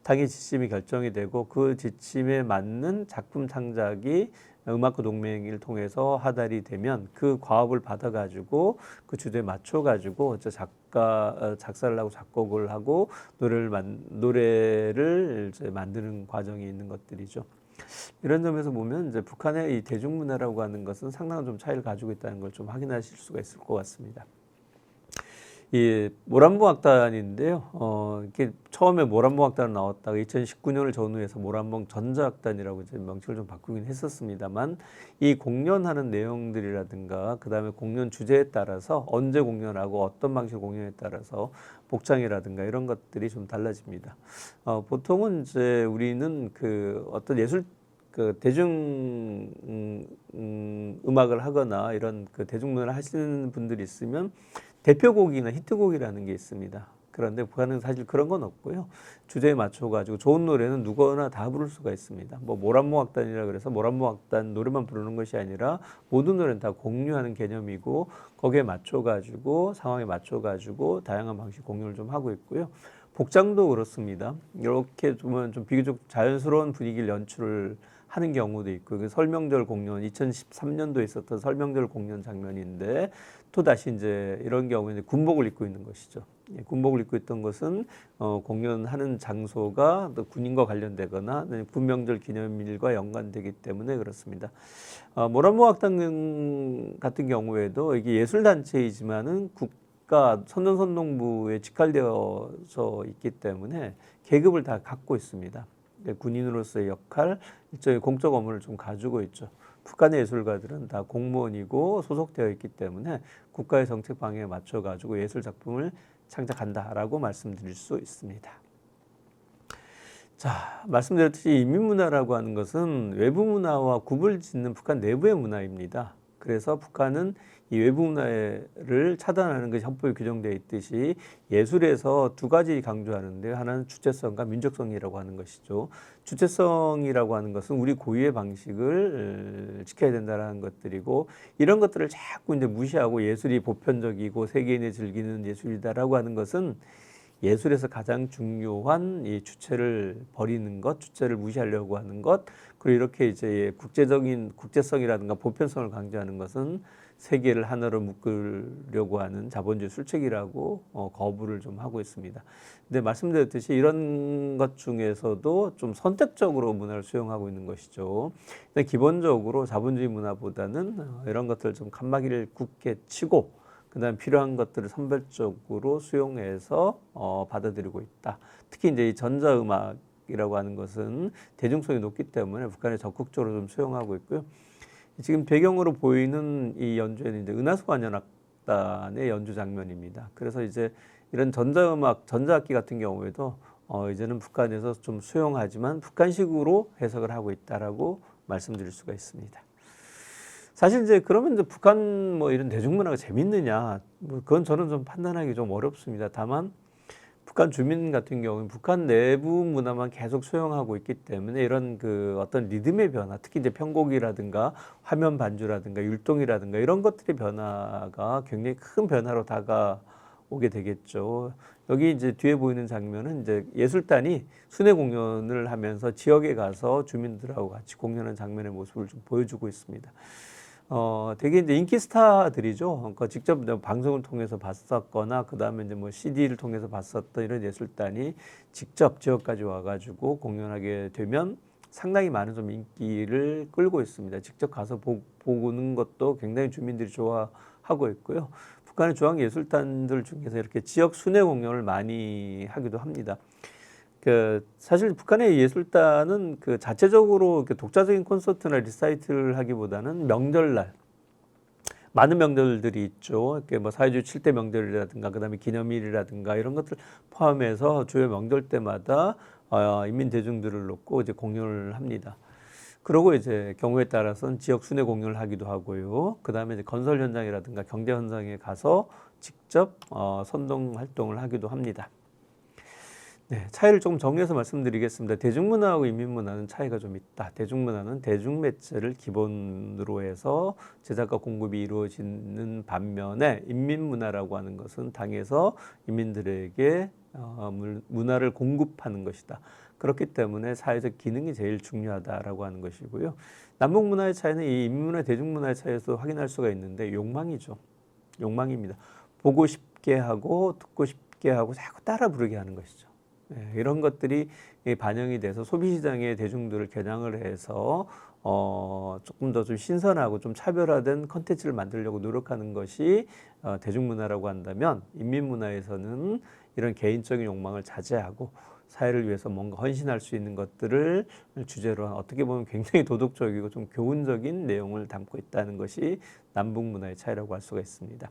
당의 지침이 결정이 되고 그 지침에 맞는 작품 창작이 음악과 동맹을 통해서 하달이 되면 그 과업을 받아가지고 그 주제에 맞춰가지고 작사를 하고 작곡을 하고 노래를 이제 만드는 과정이 있는 것들이죠. 이런 점에서 보면 이제 북한의 이 대중문화라고 하는 것은 상당한 좀 차이를 가지고 있다는 걸 좀 확인하실 수가 있을 것 같습니다. 이 모란봉악단인데요. 이게 처음에 모란봉악단 나왔다가 2019년을 전후해서 모란봉 전자악단이라고 이제 명칭을 좀 바꾸긴 했었습니다만, 이 공연하는 내용들이라든가 그다음에 공연 주제에 따라서 언제 공연하고 어떤 방식 공연에 따라서 복장이라든가 이런 것들이 좀 달라집니다. 보통은 이제 우리는 그 어떤 예술 그 대중 음악을 하거나 이런 그 대중문화를 하시는 분들이 있으면 대표곡이나 히트곡이라는 게 있습니다. 그런데 북한은 사실 그런 건 없고요. 주제에 맞춰가지고 좋은 노래는 누구나 다 부를 수가 있습니다. 뭐 모란봉악단이라 그래서 모란봉악단 노래만 부르는 것이 아니라 모든 노래는 다 공유하는 개념이고, 거기에 맞춰가지고 상황에 맞춰가지고 다양한 방식 공연을 좀 하고 있고요. 복장도 그렇습니다. 이렇게 보면 좀 비교적 자연스러운 분위기를 연출을 하는 경우도 있고, 그 설명절 공연 2013년도에 있었던 설명절 공연 장면인데, 또 다시 이제 이런 경우에 군복을 입고 있는 것이죠. 군복을 입고 있던 것은 공연하는 장소가 또 군인과 관련되거나 군명절 기념일과 연관되기 때문에 그렇습니다. 모란봉악단 같은 경우에도 이게 예술단체이지만은 국가 선전선동부에 직할되어서 있기 때문에 계급을 다 갖고 있습니다. 군인으로서의 역할, 일종의 공적 업무를 좀 가지고 있죠. 북한의 예술가들은 다 공무원이고 소속되어 있기 때문에 국가의 정책 방향에 맞춰 가지고 예술 작품을 창작한다라고 말씀드릴 수 있습니다. 자, 말씀드렸듯이 인민문화라고 하는 것은 외부 문화와 굽을 짓는 북한 내부의 문화입니다. 그래서 북한은 이 외부 문화를 차단하는 것이 헌법에 규정되어 있듯이 예술에서 두 가지 강조하는데, 하나는 주체성과 민족성이라고 하는 것이죠. 주체성이라고 하는 것은 우리 고유의 방식을 지켜야 된다는 것들이고, 이런 것들을 자꾸 이제 무시하고 예술이 보편적이고 세계인이 즐기는 예술이다라고 하는 것은 예술에서 가장 중요한 이 주체를 버리는 것, 주체를 무시하려고 하는 것, 그리고 이렇게 이제 국제성이라든가 보편성을 강조하는 것은 세계를 하나로 묶으려고 하는 자본주의 술책이라고 거부를 좀 하고 있습니다. 근데 말씀드렸듯이 이런 것 중에서도 좀 선택적으로 문화를 수용하고 있는 것이죠. 근데 기본적으로 자본주의 문화보다는 이런 것들을 좀 칸막이를 굳게 치고, 그다음 필요한 것들을 선별적으로 수용해서 받아들이고 있다. 특히 이제 이 전자음악이라고 하는 것은 대중성이 높기 때문에 북한에 적극적으로 좀 수용하고 있고요. 지금 배경으로 보이는 이 연주에는 이제 은하수 관현악단의 연주 장면입니다. 그래서 이제 이런 전자음악, 전자악기 같은 경우에도 이제는 북한에서 좀 수용하지만 북한식으로 해석을 하고 있다라고 말씀드릴 수가 있습니다. 사실 이제 그러면 이제 북한 뭐 이런 대중문화가 재밌느냐, 뭐 그건 저는 좀 판단하기 좀 어렵습니다. 다만 북한 주민 같은 경우는 북한 내부 문화만 계속 수용하고 있기 때문에 이런 그 어떤 리듬의 변화, 특히 이제 편곡이라든가 화면 반주라든가 율동이라든가 이런 것들의 변화가 굉장히 큰 변화로 다가오게 되겠죠. 여기 이제 뒤에 보이는 장면은 이제 예술단이 순회 공연을 하면서 지역에 가서 주민들하고 같이 공연하는 장면의 모습을 좀 보여주고 있습니다. 되게 이제 인기 스타들이죠. 그러니까 직접 방송을 통해서 봤었거나, 그 다음에 이제 뭐 CD를 통해서 봤었던 이런 예술단이 직접 지역까지 와가지고 공연하게 되면 상당히 많은 좀 인기를 끌고 있습니다. 직접 가서 보는 것도 굉장히 주민들이 좋아하고 있고요. 북한의 중앙예술단들 중에서 이렇게 지역 순회 공연을 많이 하기도 합니다. 사실 북한의 예술단은 그 자체적으로 독자적인 콘서트나 리사이트를 하기보다는 명절날, 많은 명절들이 있죠. 이렇게 뭐 사회주의 7대 명절이라든가 그다음에 기념일이라든가 이런 것들 포함해서 주요 명절 때마다 인민 대중들을 놓고 이제 공연을 합니다. 그러고 이제 경우에 따라서는 지역 순회 공연을 하기도 하고요. 그다음에 이제 건설 현장이라든가 경제 현장에 가서 직접 선동 활동을 하기도 합니다. 네, 차이를 조금 정리해서 말씀드리겠습니다. 대중문화하고 인민문화는 차이가 좀 있다. 대중문화는 대중매체를 기본으로 해서 제작과 공급이 이루어지는 반면에, 인민문화라고 하는 것은 당에서 인민들에게 문화를 공급하는 것이다. 그렇기 때문에 사회적 기능이 제일 중요하다라고 하는 것이고요. 남북문화의 차이는 이 인민문화, 대중문화의 차이에서 확인할 수가 있는데, 욕망이죠. 욕망입니다. 보고 싶게 하고 듣고 싶게 하고 자꾸 따라 부르게 하는 것이죠. 이런 것들이 반영이 돼서 소비시장의 대중들을 겨냥을 해서 조금 더 좀 신선하고 좀 차별화된 컨텐츠를 만들려고 노력하는 것이 대중문화라고 한다면, 인민문화에서는 이런 개인적인 욕망을 자제하고 사회를 위해서 뭔가 헌신할 수 있는 것들을 주제로 한, 어떻게 보면 굉장히 도덕적이고 좀 교훈적인 내용을 담고 있다는 것이 남북 문화의 차이라고 할 수가 있습니다.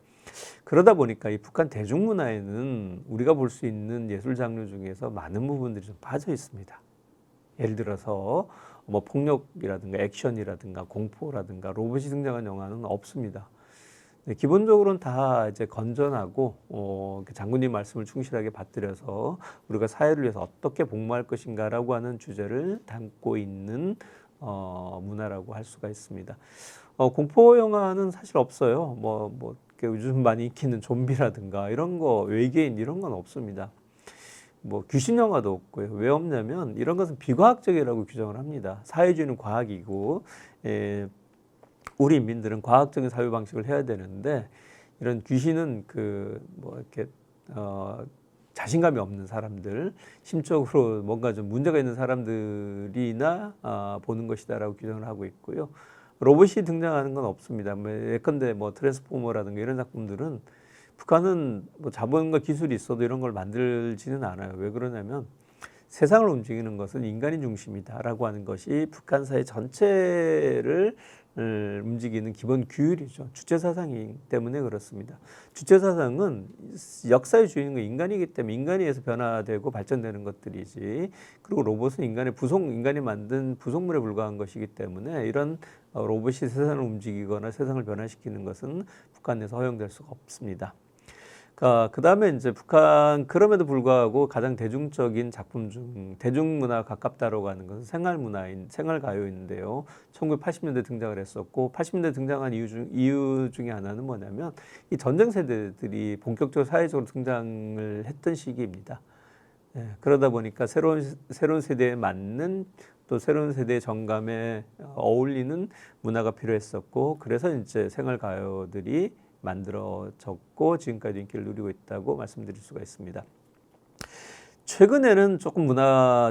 그러다 보니까 이 북한 대중문화에는 우리가 볼 수 있는 예술 장르 중에서 많은 부분들이 좀 빠져 있습니다. 예를 들어서 뭐 폭력이라든가 액션이라든가 공포라든가 로봇이 등장한 영화는 없습니다. 네, 기본적으로는 다 이제 건전하고 장군님 말씀을 충실하게 받들여서 우리가 사회를 위해서 어떻게 복무할 것인가라고 하는 주제를 담고 있는 문화라고 할 수가 있습니다. 공포 영화는 사실 없어요. 요즘 많이 인기는 좀비라든가 이런 거, 외계인 이런 건 없습니다. 뭐 귀신 영화도 없고요. 왜 없냐면 이런 것은 비과학적이라고 규정을 합니다. 사회주의는 과학이고, 우리 인민들은 과학적인 사회 방식을 해야 되는데, 이런 귀신은 자신감이 없는 사람들, 심적으로 뭔가 좀 문제가 있는 사람들이나 보는 것이다라고 규정을 하고 있고요. 로봇이 등장하는 건 없습니다. 예컨대 트랜스포머라든가 이런 작품들은 북한은 자본과 기술이 있어도 이런 걸 만들지는 않아요. 왜 그러냐면 세상을 움직이는 것은 인간이 중심이다라고 하는 것이 북한 사회 전체를 움직이는 기본 규율이죠. 주체사상이기 때문에 그렇습니다. 주체사상은 역사의 주인공은 인간이기 때문에 인간에 의해서 변화되고 발전되는 것들이지, 그리고 로봇은 인간이 만든 부속물에 불과한 것이기 때문에 이런 로봇이 세상을 움직이거나 세상을 변화시키는 것은 북한에서 허용될 수가 없습니다. 그 다음에 이제 북한, 그럼에도 불구하고 가장 대중적인 작품 중 대중문화 가깝다라고 하는 것은 생활가요인데요. 1980년대 등장을 했었고, 80년대 등장한 이유 중에 하나는 뭐냐면 이 전쟁 세대들이 본격적으로 사회적으로 등장을 했던 시기입니다. 그러다 보니까 새로운 세대에 맞는, 또 새로운 세대의 정감에 어울리는 문화가 필요했었고, 그래서 이제 생활가요들이 만들어졌고 지금까지 인기를 누리고 있다고 말씀드릴 수가 있습니다. 최근에는 조금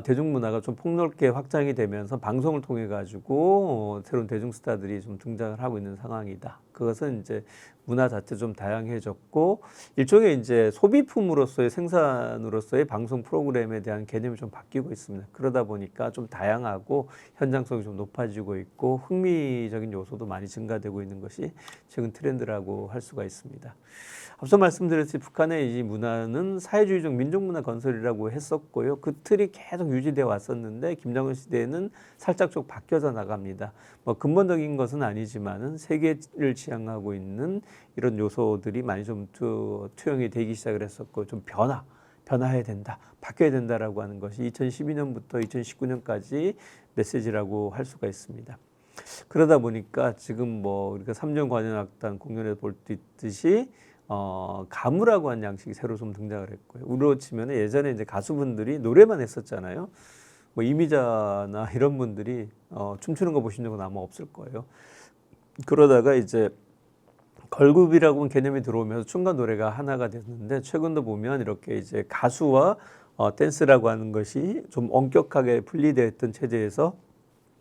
대중문화가 좀 폭넓게 확장이 되면서 방송을 통해 가지고 새로운 대중 스타들이 좀 등장을 하고 있는 상황이다. 그것은 이제 문화 자체 좀 다양해졌고, 일종의 이제 소비품으로서의 생산으로서의 방송 프로그램에 대한 개념이 좀 바뀌고 있습니다. 그러다 보니까 좀 다양하고 현장성이 좀 높아지고 있고 흥미적인 요소도 많이 증가되고 있는 것이 최근 트렌드라고 할 수가 있습니다. 앞서 말씀드렸듯이 북한의 이 문화는 사회주의적 민족문화 건설이라고 했었고요. 그 틀이 계속 유지되어 왔었는데 김정은 시대에는 살짝 좀 바뀌어져 나갑니다. 근본적인 것은 아니지만은 세계를 지향하고 있는 이런 요소들이 많이 좀 투영이 되기 시작을 했었고, 좀 변화해야 된다, 바뀌어야 된다라고 하는 것이 2012년부터 2019년까지 메시지라고 할 수가 있습니다. 그러다 보니까 지금 우리가 3년 관현악단 공연에서 볼 수 있듯이 가무라고 하는 양식이 새로 좀 등장을 했고요. 우리로 치면 예전에 이제 가수분들이 노래만 했었잖아요. 이미자나 이런 분들이 춤추는 거 보신 적은 아마 없을 거예요. 그러다가 이제 걸그룹이라고 하는 개념이 들어오면서 춤과 노래가 하나가 됐는데, 최근도 보면 이렇게 이제 가수와 댄스라고 하는 것이 좀 엄격하게 분리되어 있던 체제에서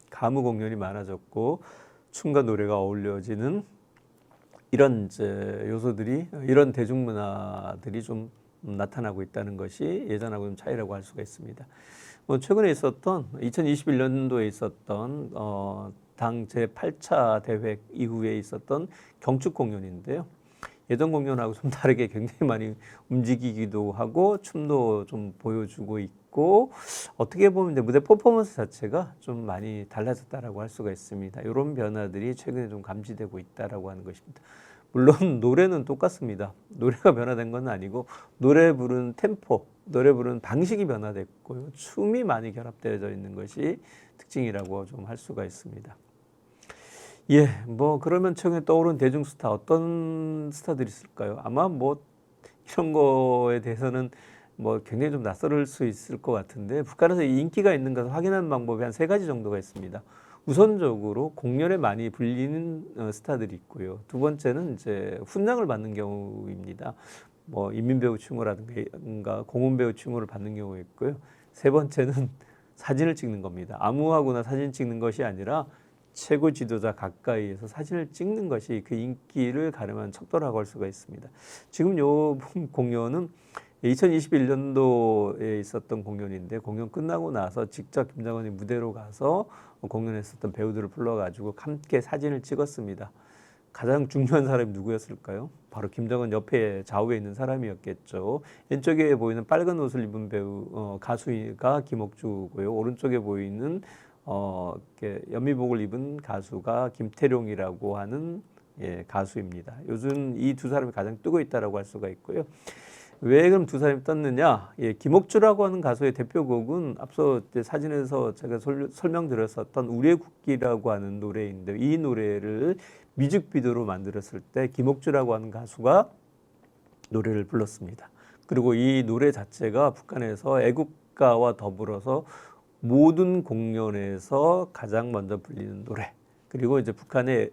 가무 공연이 많아졌고, 춤과 노래가 어울려지는 이런 이제 요소들이, 이런 대중문화들이 좀 나타나고 있다는 것이 예전하고 좀 차이라고 할 수가 있습니다. 최근에 있었던 2021년도에 있었던 당 제8차 대회 이후에 있었던 경축 공연인데요. 예전 공연하고 좀 다르게 굉장히 많이 움직이기도 하고 춤도 좀 보여주고 있고, 어떻게 보면 이제 무대 퍼포먼스 자체가 좀 많이 달라졌다라고 할 수가 있습니다. 이런 변화들이 최근에 좀 감지되고 있다라고 하는 것입니다. 물론 노래는 똑같습니다. 노래가 변화된 건 아니고 노래 부르는 템포, 노래 부르는 방식이 변화됐고요. 춤이 많이 결합되어져 있는 것이 특징이라고 좀 할 수가 있습니다. 그러면 최근에 떠오른 대중 스타, 어떤 스타들이 있을까요? 아마 이런 거에 대해서는 굉장히 좀 낯설을 수 있을 것 같은데, 북한에서 인기가 있는 것을 확인하는 방법이 한 3가지 정도가 있습니다. 우선적으로 공연에 많이 불리는 스타들이 있고요. 두 번째는 이제 훈장을 받는 경우입니다. 인민배우 칭호라든가 공훈배우 칭호를 받는 경우 있고요. 세 번째는 사진을 찍는 겁니다. 아무하고나 사진 찍는 것이 아니라 최고 지도자 가까이에서 사진을 찍는 것이 그 인기를 가름한 척도라고 할 수가 있습니다. 지금 요 공연은 2021년도에 있었던 공연인데 공연 끝나고 나서 직접 김정은이 무대로 가서 공연했었던 배우들을 불러가지고 함께 사진을 찍었습니다. 가장 중요한 사람이 누구였을까요? 바로 김정은 옆에 좌우에 있는 사람이었겠죠. 왼쪽에 보이는 빨간 옷을 입은 배우 가수가 김옥주고요. 오른쪽에 보이는 이렇게 연미복을 입은 가수가 김태룡이라고 하는 가수입니다. 요즘 이 두 사람이 가장 뜨고 있다라고 할 수가 있고요. 왜 그럼 두 사람이 떴느냐? 김옥주라고 하는 가수의 대표곡은 앞서 사진에서 제가 설명드렸었던 우리의 국기라고 하는 노래인데 이 노래를 뮤직비디오로 만들었을 때 김옥주라고 하는 가수가 노래를 불렀습니다. 그리고 이 노래 자체가 북한에서 애국가와 더불어서 모든 공연에서 가장 먼저 불리는 노래. 그리고 이제 북한에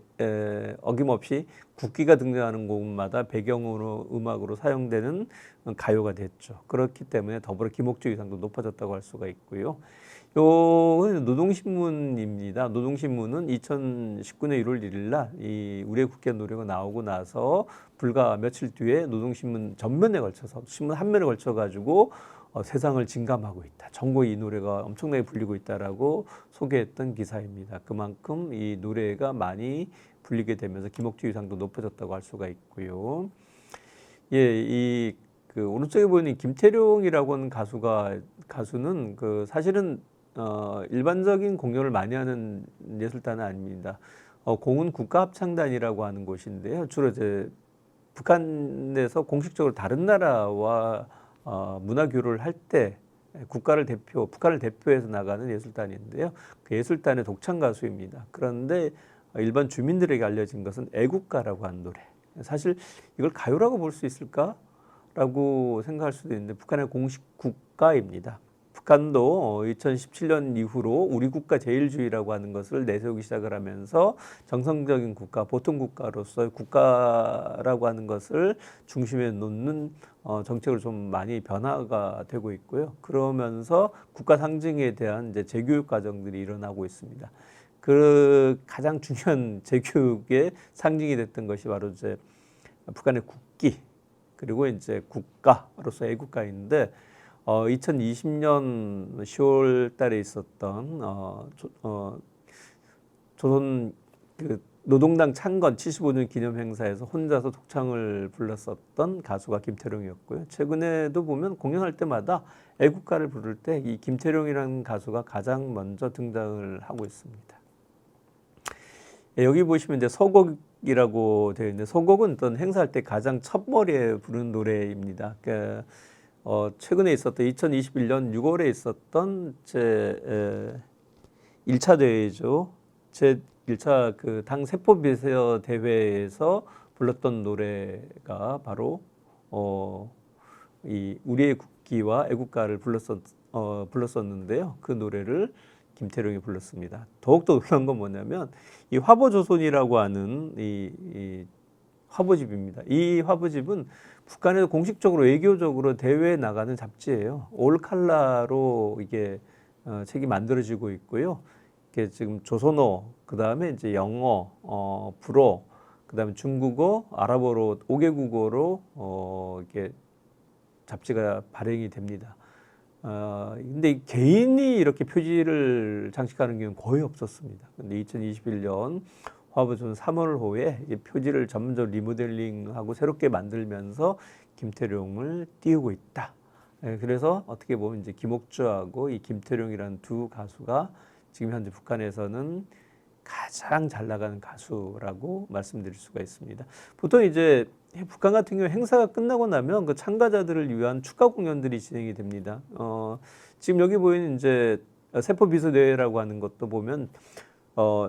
어김없이 국기가 등장하는 곳마다 배경으로 음악으로 사용되는 가요가 됐죠. 그렇기 때문에 더불어 김옥주 위상도 높아졌다고 할 수가 있고요. 요건 노동신문입니다. 노동신문은 2019년 1월 1일 날 이 우리의 국기 노래가 나오고 나서 불과 며칠 뒤에 노동신문 전면에 걸쳐서 신문 한 면에 걸쳐 가지고 세상을 진감하고 있다. 전국에 이 노래가 엄청나게 불리고 있다라고 소개했던 기사입니다. 그만큼 이 노래가 많이 불리게 되면서 김옥주 위상도 높아졌다고 할 수가 있고요. 그 오른쪽에 보이는 김태룡이라고 하는 가수는 그 사실은 일반적인 공연을 많이 하는 예술단은 아닙니다. 공은 국가합창단이라고 하는 곳인데요. 주로 이제 북한에서 공식적으로 다른 나라와 문화교류를 할 때 북한을 대표해서 나가는 예술단인데요. 그 예술단의 독창 가수입니다. 그런데 일반 주민들에게 알려진 것은 애국가라고 하는 노래. 사실 이걸 가요라고 볼 수 있을까라고 생각할 수도 있는데 북한의 공식 국가입니다. 북한도 2017년 이후로 우리 국가 제일주의라고 하는 것을 내세우기 시작을 하면서 정상적인 국가, 보통 국가로서 국가라고 하는 것을 중심에 놓는 정책으로 좀 많이 변화가 되고 있고요. 그러면서 국가 상징에 대한 이제 재교육 과정들이 일어나고 있습니다. 그 가장 중요한 재교육의 상징이 됐던 것이 바로 이제 북한의 국기 그리고 이제 국가로서 애국가인데 2020년 10월 달에 있었던 조선 그 노동당 창건 75년 기념 행사에서 혼자서 독창을 불렀었던 가수가 김태룡이었고요. 최근에도 보면 공연할 때마다 애국가를 부를 때 이 김태룡이라는 가수가 가장 먼저 등장을 하고 있습니다. 여기 보시면 이제 서곡이라고 되어 있는데 서곡은 어떤 행사할 때 가장 첫머리에 부르는 노래입니다. 그러니까 최근에 있었던 2021년 6월에 있었던 제 1차 대회죠. 제 1차 그 당 세포 비서 대회에서 불렀던 노래가 바로 이 우리의 국기와 애국가를 불렀었는데요. 그 노래를 김태룡이 불렀습니다. 더욱더 놀라운 건 뭐냐면 이 화보조선이라고 하는 이 화보집입니다. 이 화보집은 북한에서 공식적으로 외교적으로 대회에 나가는 잡지예요. 올 컬러로 이게 책이 만들어지고 있고요. 이게 지금 조선어, 그 다음에 이제 영어, 불어, 그 다음에 중국어, 아랍어로 5개국어로 이렇게 잡지가 발행이 됩니다. 근데 개인이 이렇게 표지를 장식하는 경우는 거의 없었습니다. 근데 2021년 화보조선 3월호에 표지를 전문적으로 리모델링하고 새롭게 만들면서 김태룡을 띄우고 있다. 그래서 어떻게 보면 이제 김옥주하고 이 김태룡이라는 두 가수가 지금 현재 북한에서는 가장 잘 나가는 가수라고 말씀드릴 수가 있습니다. 보통 이제 북한 같은 경우 행사가 끝나고 나면 그 참가자들을 위한 추가 공연들이 진행이 됩니다. 지금 여기 보이는 이제 세포 비서대회라고 하는 것도 보면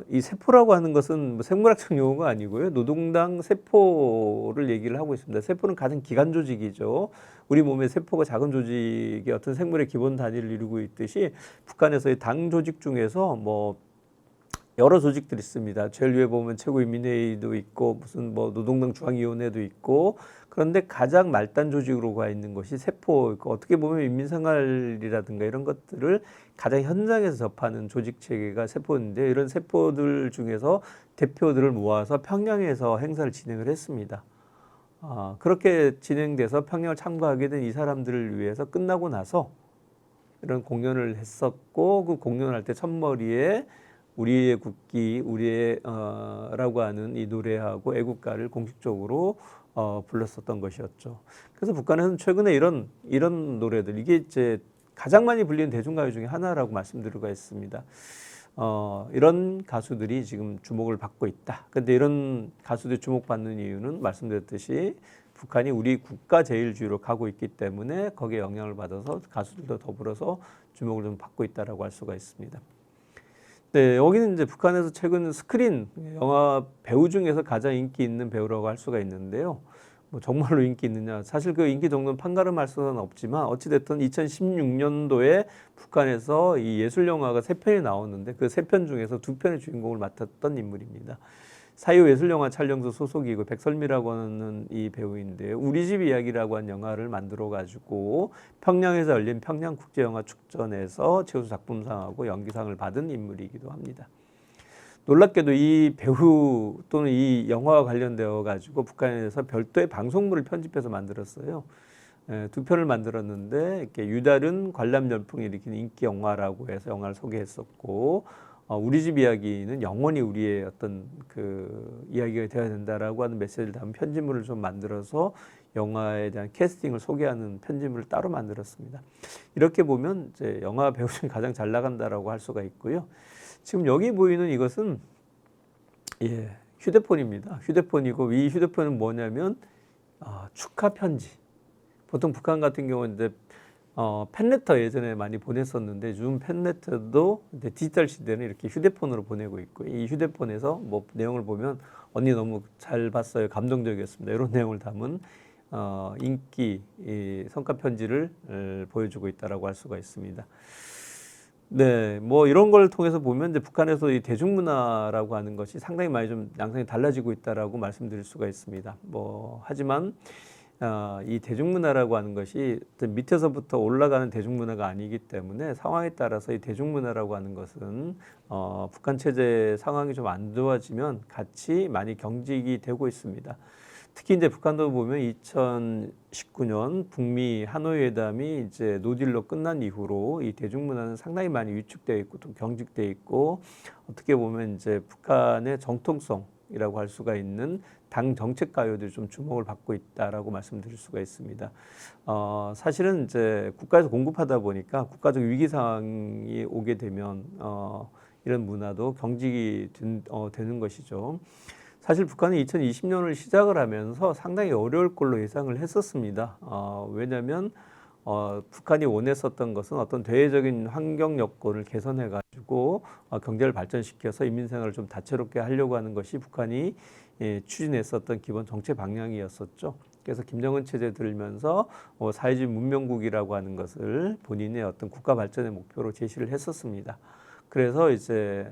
이 세포라고 하는 것은 뭐 생물학적 용어가 아니고요. 노동당 세포를 얘기를 하고 있습니다. 세포는 가장 기관 조직이죠. 우리 몸의 세포가 작은 조직의 어떤 생물의 기본 단위를 이루고 있듯이 북한에서의 당 조직 중에서 뭐 여러 조직들이 있습니다. 제일 위에 보면 최고인민회의도 있고 무슨 뭐 노동당 중앙위원회도 있고 그런데 가장 말단 조직으로 가 있는 것이 세포. 어떻게 보면 인민생활이라든가 이런 것들을 가장 현장에서 접하는 조직 체계가 세포인데 이런 세포들 중에서 대표들을 모아서 평양에서 행사를 진행을 했습니다. 그렇게 진행돼서 평양을 참가하게 된 이 사람들을 위해서 끝나고 나서 이런 공연을 했었고 그 공연할 때 첫머리에 우리의 국기, 우리의 라고 하는 이 노래하고 애국가를 공식적으로 불렀었던 것이었죠. 그래서 북한에서는 최근에 이런 노래들 이게 이제 가장 많이 불리는 대중가요 중에 하나라고 말씀드리고 있습니다. 이런 가수들이 지금 주목을 받고 있다. 근데 이런 가수들이 주목받는 이유는 말씀드렸듯이 북한이 우리 국가 제일주의로 가고 있기 때문에 거기에 영향을 받아서 가수들도 더불어서 주목을 좀 받고 있다라고 할 수가 있습니다. 네, 여기는 이제 북한에서 최근 스크린 영화 배우 중에서 가장 인기 있는 배우라고 할 수가 있는데요. 뭐 정말로 인기 있느냐? 사실 그 인기 정도는 판가름할 수는 없지만 어찌됐든 2016년도에 북한에서 이 예술 영화가 3편이 나왔는데 그 3편 중에서 2편의 주인공을 맡았던 인물입니다. 사유 예술영화 촬영소 소속이고 백설미라고 하는 이 배우인데요. 우리 집 이야기라고 한 영화를 만들어 가지고 평양에서 열린 평양국제영화축전에서 최우수 작품상하고 연기상을 받은 인물이기도 합니다. 놀랍게도 이 배우 또는 이 영화와 관련되어 가지고 북한에서 별도의 방송물을 편집해서 만들었어요. 2편을 만들었는데 이렇게 유달은 관람 열풍을 일으키는 인기 영화라고 해서 영화를 소개했었고 우리 집 이야기는 영원히 우리의 어떤 그 이야기가 되어야 된다라고 하는 메시지를 담은 편집물을 좀 만들어서 영화에 대한 캐스팅을 소개하는 편집물을 따로 만들었습니다. 이렇게 보면 이제 영화 배우 중에 가장 잘 나간다라고 할 수가 있고요. 지금 여기 보이는 이것은 휴대폰입니다. 휴대폰이고 이 휴대폰은 뭐냐면 축하 편지. 보통 북한 같은 경우는 팬레터 예전에 많이 보냈었는데 요즘 팬레터도 디지털 시대는 이렇게 휴대폰으로 보내고 있고 이 휴대폰에서 뭐 내용을 보면 언니 너무 잘 봤어요. 감동적이었습니다. 이런 내용을 담은 인기 성과 편지를 보여주고 있다라고 할 수가 있습니다. 네, 뭐 이런 걸 통해서 보면 이제 북한에서 이 대중문화라고 하는 것이 상당히 많이 좀 양상이 달라지고 있다라고 말씀드릴 수가 있습니다. 뭐 하지만 이 대중문화라고 하는 것이 밑에서부터 올라가는 대중문화가 아니기 때문에 상황에 따라서 이 대중문화라고 하는 것은 북한 체제 상황이 좀 안 좋아지면 같이 많이 경직이 되고 있습니다. 특히 이제 북한도 보면 2019년 북미 하노이 회담이 이제 노딜로 끝난 이후로 이 대중문화는 상당히 많이 위축되어 있고 또 경직되어 있고 어떻게 보면 이제 북한의 정통성이라고 할 수가 있는 당 정책 가요들이 좀 주목을 받고 있다라고 말씀드릴 수가 있습니다. 사실은 이제 국가에서 공급하다 보니까 국가적 위기 상황이 오게 되면 이런 문화도 경직이 되는 것이죠. 사실 북한은 2020년을 시작을 하면서 상당히 어려울 걸로 예상을 했었습니다. 왜냐하면 북한이 원했었던 것은 어떤 대외적인 환경 여건을 개선해 가지고 경제를 발전시켜서 인민생활을 좀 다채롭게 하려고 하는 것이 북한이 추진했었던 기본 정책 방향이었었죠. 그래서 김정은 체제 들면서 사회주의 문명국이라고 하는 것을 본인의 어떤 국가 발전의 목표로 제시를 했었습니다. 그래서 이제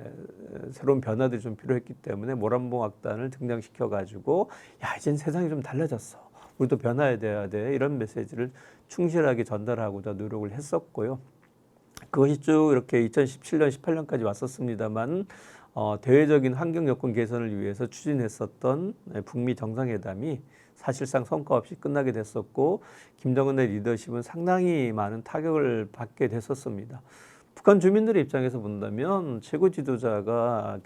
새로운 변화들이 좀 필요했기 때문에 모란봉악단을 등장시켜 가지고 야 이젠 세상이 좀 달라졌어. 우리도 변화해야 돼. 이런 메시지를 충실하게 전달하고자 노력을 했었고요. 그것이 쭉 이렇게 2017년, 18년까지 왔었습니다만 대외적인 환경 여건 개선을 위해서 추진했었던 북미 정상회담이 사실상 성과 없이 끝나게 됐었고 김정은의 리더십은 상당히 많은 타격을 받게 됐었습니다. 북한 주민들의 입장에서 본다면 최고 지도자가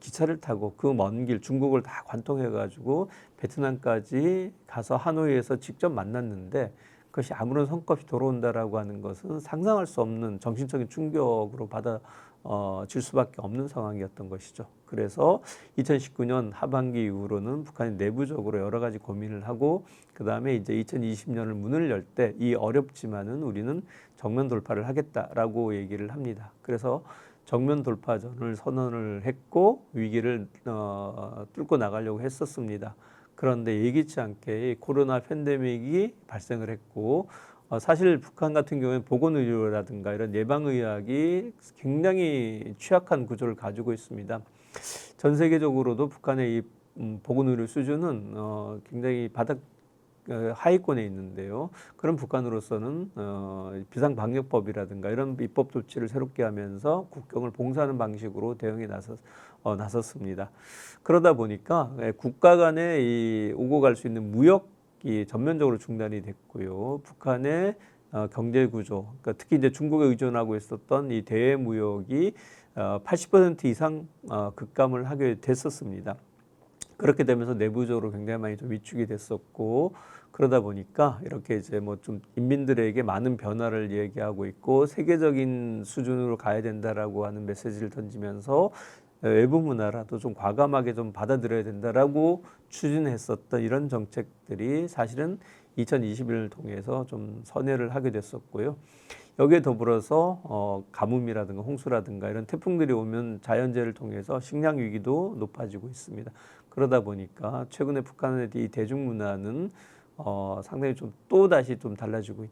기차를 타고 그 먼 길 중국을 다 관통해가지고 베트남까지 가서 하노이에서 직접 만났는데 그것이 아무런 성과 없이 돌아온다라고 하는 것은 상상할 수 없는 정신적인 충격으로 받아질 수밖에 없는 상황이었던 것이죠. 그래서 2019년 하반기 이후로는 북한이 내부적으로 여러 가지 고민을 하고 그 다음에 이제 2020년을 문을 열 때 이 어렵지만은 우리는 정면 돌파를 하겠다라고 얘기를 합니다. 그래서 정면 돌파전을 선언을 했고 위기를 뚫고 나가려고 했었습니다. 그런데 예기치 않게 코로나 팬데믹이 발생을 했고 사실 북한 같은 경우에는 보건의료라든가 이런 예방의학이 굉장히 취약한 구조를 가지고 있습니다. 전 세계적으로도 북한의 이 보건의료 수준은 굉장히 바닥 하위권에 있는데요. 그런 북한으로서는 비상방역법이라든가 이런 입법 조치를 새롭게 하면서 국경을 봉쇄하는 방식으로 대응에 나섰습니다. 그러다 보니까 국가 간에 이 오고 갈 수 있는 무역이 전면적으로 중단이 됐고요. 북한의 경제 구조, 그러니까 특히 이제 중국에 의존하고 있었던 이 대외 무역이 80% 이상 급감을 하게 됐었습니다. 그렇게 되면서 내부적으로 굉장히 많이 좀 위축이 됐었고, 그러다 보니까 이렇게 이제 뭐 좀 인민들에게 많은 변화를 얘기하고 있고 세계적인 수준으로 가야 된다라고 하는 메시지를 던지면서 외부 문화라도 좀 과감하게 좀 받아들여야 된다라고 추진했었던 이런 정책들이 사실은 2021년을 통해서 좀 선회를 하게 됐었고요. 여기에 더불어서 가뭄이라든가 홍수라든가 이런 태풍들이 오면 자연재해를 통해서 식량 위기도 높아지고 있습니다. 그러다 보니까 최근에 북한의 이 대중문화는 상당히 좀 또다시 좀 달라지고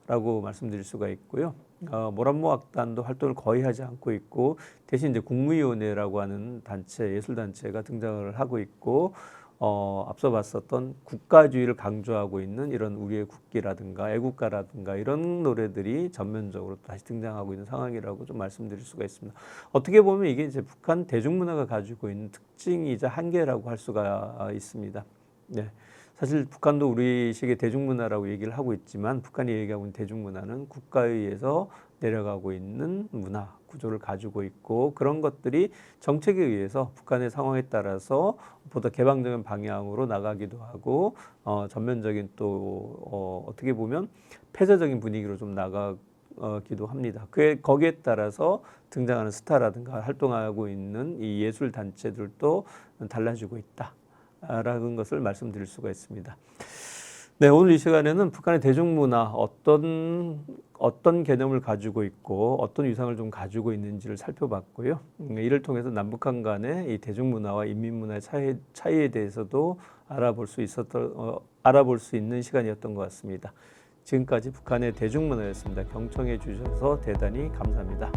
있다라고 말씀드릴 수가 있고요. 모란모 악단도 활동을 거의 하지 않고 있고 대신 이제 국무위원회라고 하는 단체, 예술단체가 등장을 하고 있고 앞서 봤었던 국가주의를 강조하고 있는 이런 우리의 국기라든가 애국가라든가 이런 노래들이 전면적으로 다시 등장하고 있는 상황이라고 좀 말씀드릴 수가 있습니다. 어떻게 보면 이게 이제 북한 대중문화가 가지고 있는 특징이자 한계라고 할 수가 있습니다. 네. 사실 북한도 우리식의 대중문화라고 얘기를 하고 있지만 북한이 얘기하고 있는 대중문화는 국가에 의해서 내려가고 있는 문화 구조를 가지고 있고 그런 것들이 정책에 의해서 북한의 상황에 따라서 보다 개방적인 방향으로 나가기도 하고 전면적인 또 어떻게 보면 폐쇄적인 분위기로 좀 나가기도 합니다. 거기에 따라서 등장하는 스타라든가 활동하고 있는 이 예술 단체들도 달라지고 있다. 라는 것을 말씀드릴 수가 있습니다. 네, 오늘 이 시간에는 북한의 대중문화 어떤 개념을 가지고 있고 어떤 위상을 좀 가지고 있는지를 살펴봤고요. 이를 통해서 남북한 간의 이 대중문화와 인민문화의 차이에 대해서도 알아볼 수 있는 시간이었던 것 같습니다. 지금까지 북한의 대중문화였습니다. 경청해 주셔서 대단히 감사합니다.